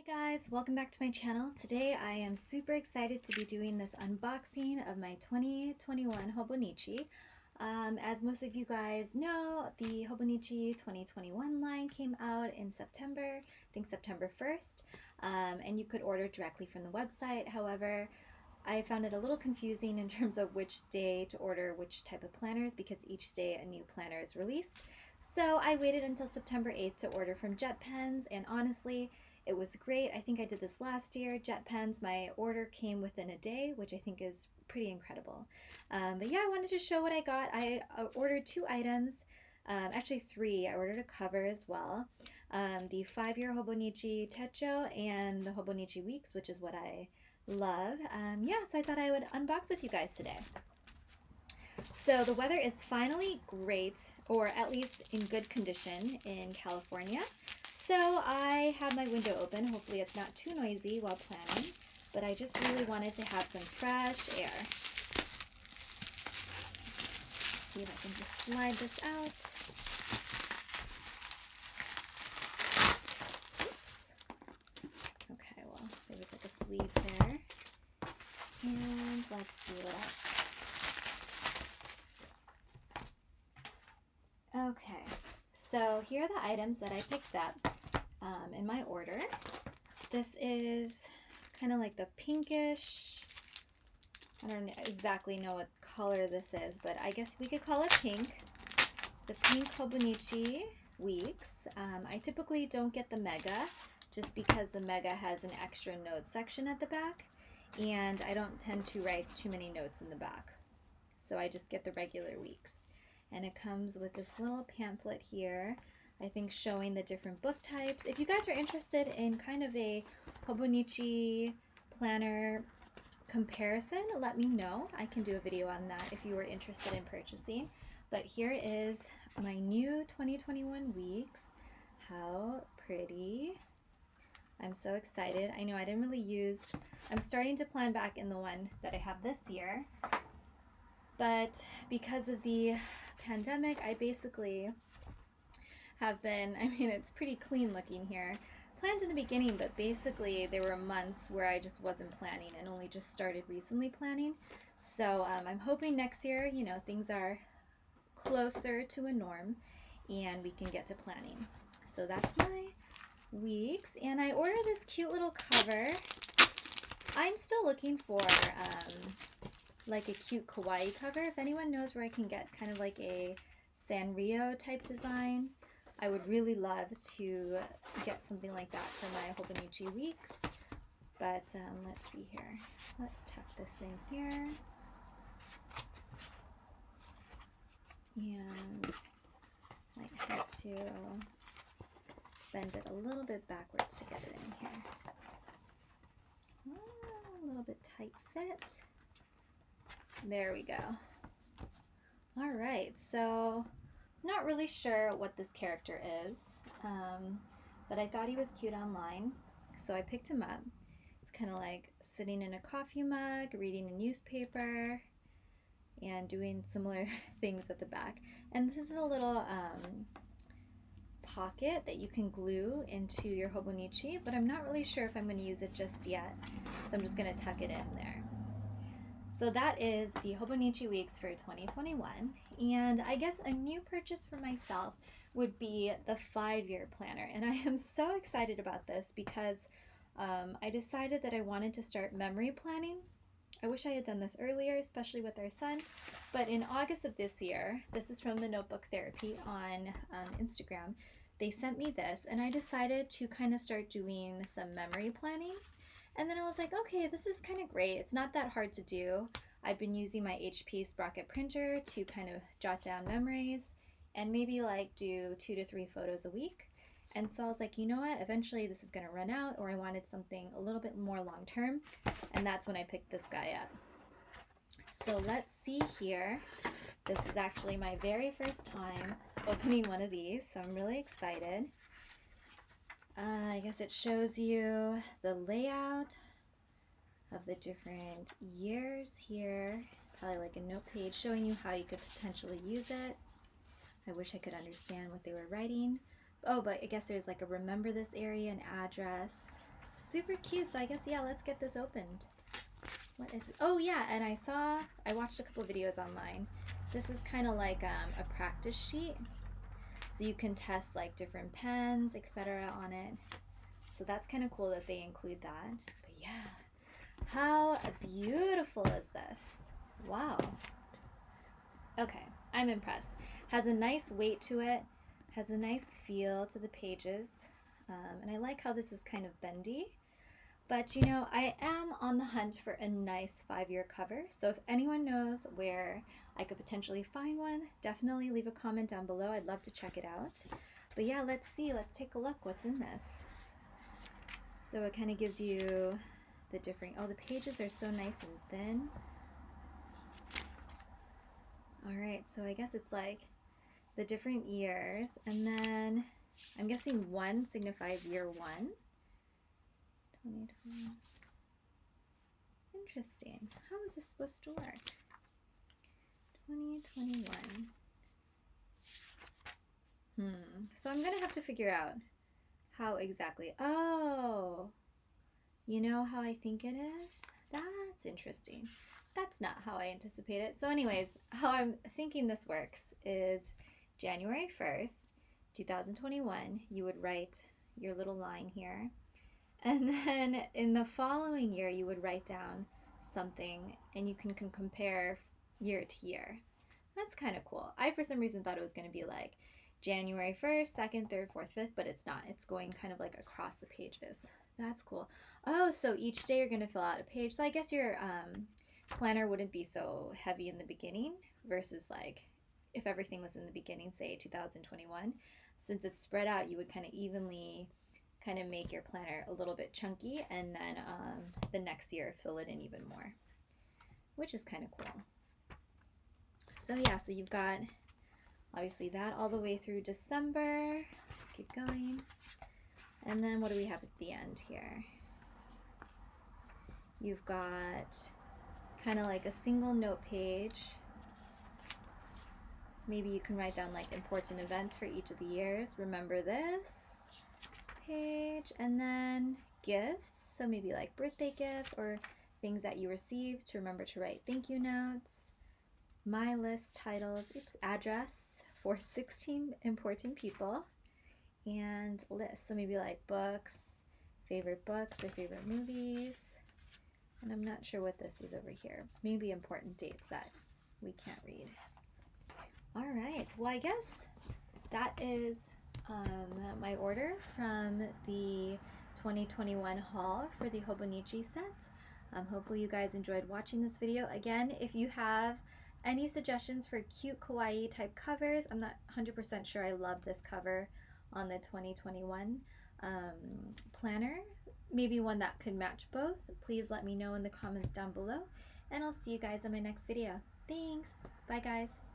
Hey guys, welcome back to my channel. Today I am super excited to be doing this unboxing of my 2021 Hobonichi. As most of you guys know, the Hobonichi 2021 line came out in September, I think September 1st, and you could order directly from the website. However, I found it a little confusing in terms of which day to order which type of planners because each day a new planner is released. So I waited until September 8th to order from Jet Pens, and honestly, it was great. I think I did this last year. Jet Pens, my order came within a day, which I think is pretty incredible. But yeah, I wanted to show what I got. I ordered 2 items, actually 3. I ordered a cover as well. The 5-year Hobonichi Techo and the Hobonichi Weeks, which is what I love. Yeah, so I thought I would unbox with you guys today. So the weather is finally great, or at least in good condition in California. So I have my window open. Hopefully it's not too noisy while planning, but I just really wanted to have some fresh air. See if I can just slide this out. Oops. Okay, well, there was like a sleeve there. And let's see what else. Okay, so here are the items that I picked up in my order. This is kind of like the pinkish, I don't exactly know what color this is, but I guess we could call it pink. The pink Hobonichi Weeks. I typically don't get the Mega just because the Mega has an extra note section at the back, and I don't tend to write too many notes in the back. So I just get the regular Weeks. And it comes with this little pamphlet here, I think showing the different book types. If you guys are interested in kind of a Hobonichi planner comparison, let me know. I can do a video on that if you are interested in purchasing. But here is my new 2021 Weeks. How pretty. I'm so excited. I know I didn't really use, I'm starting to plan back in the one that I have this year. But because of the pandemic, I basically have been, I mean, it's pretty clean looking here. Planned in the beginning, but basically there were months where I just wasn't planning and only just started recently planning. So I'm hoping next year, you know, things are closer to a norm and we can get to planning. So that's my Weeks, and I ordered this cute little cover. I'm still looking for like a cute kawaii cover. If anyone knows where I can get kind of like a Sanrio type design, I would really love to get something like that for my Hobonichi Weeks. But let's see here. Let's tuck this in here. And I have to bend it a little bit backwards to get it in here. A little bit tight fit. There we go. All right, so not really sure what this character is, but I thought he was cute online, so I picked him up. It's kind of like sitting in a coffee mug, reading a newspaper, and doing similar things at the back. And this is a little pocket that you can glue into your Hobonichi, but I'm not really sure if I'm going to use it just yet, so I'm just going to tuck it in there. So that is the Hobonichi Weeks for 2021, and I guess a new purchase for myself would be the 5-year planner, and I am so excited about this because I decided that I wanted to start memory planning. I wish I had done this earlier, especially with our son, but in August of this year, this is from the Notebook Therapy on Instagram, they sent me this, and I decided to kind of start doing some memory planning. And then I was like, okay, this is kind of great. It's not that hard to do. I've been using my HP Sprocket printer to kind of jot down memories and maybe like do 2 to 3 photos a week. And so I was like, you know what? Eventually this is going to run out, or I wanted something a little bit more long term. And that's when I picked this guy up. So let's see here. This is actually my very first time opening one of these, so I'm really excited. I guess it shows you the layout of the different years here. Probably like a note page showing you how you could potentially use it. I wish I could understand what they were writing. Oh, but I guess there's like a remember this area, an address, super cute. So I guess, yeah, let's get this opened. What is it? Oh yeah, and I watched a couple videos online. This is kind of like a practice sheet. So you can test like different pens, etc. on it. So that's kind of cool that they include that. But yeah, how beautiful is this? Wow. Okay, I'm impressed. Has a nice weight to it, has a nice feel to the pages, and I like how this is kind of bendy. But you know, I am on the hunt for a nice 5-year cover, so if anyone knows where I could potentially find one, definitely leave a comment down below. I'd love to check it out. But yeah, let's see, let's take a look what's in this. So it kind of gives you the different, oh, the pages are so nice and thin. All right, so I guess it's like the different years, and then I'm guessing 1 signifies year 1. 2020. Interesting. How is this supposed to work? 2021. So I'm gonna have to figure out how exactly. Oh, you know how I think it is? That's interesting. That's not how I anticipate it. So anyways, how I'm thinking this works is January 1st, 2021, you would write your little line here. And then in the following year, you would write down something and you can compare year to year. That's kind of cool. I, for some reason, thought it was going to be like January 1st, 2nd, 3rd, 4th, 5th, but it's not. It's going kind of like across the pages. That's cool. Oh, so each day you're going to fill out a page. So I guess your planner wouldn't be so heavy in the beginning versus like if everything was in the beginning, say 2021. Since it's spread out, you would kind of evenly kind of make your planner a little bit chunky, and then the next year fill it in even more, which is kind of cool. So yeah, so you've got obviously that all the way through December. Let's keep going. And then what do we have at the end here? You've got kind of like a single note page. Maybe you can write down like important events for each of the years. Remember this page, and then gifts. So maybe like birthday gifts or things that you received to remember to write thank you notes. My list, titles, address for 16 important people, and lists. So maybe like books or favorite movies. And I'm not sure what this is over here. Maybe important dates that we can't read. All right, well, I guess that is my order from the 2021 haul for the Hobonichi set. Hopefully you guys enjoyed watching this video. Again, if you have any suggestions for cute kawaii type covers, I'm not 100% sure I love this cover on the 2021 planner. Maybe one that could match both. Please let me know in the comments down below, and I'll see you guys in my next video. Thanks. Bye guys.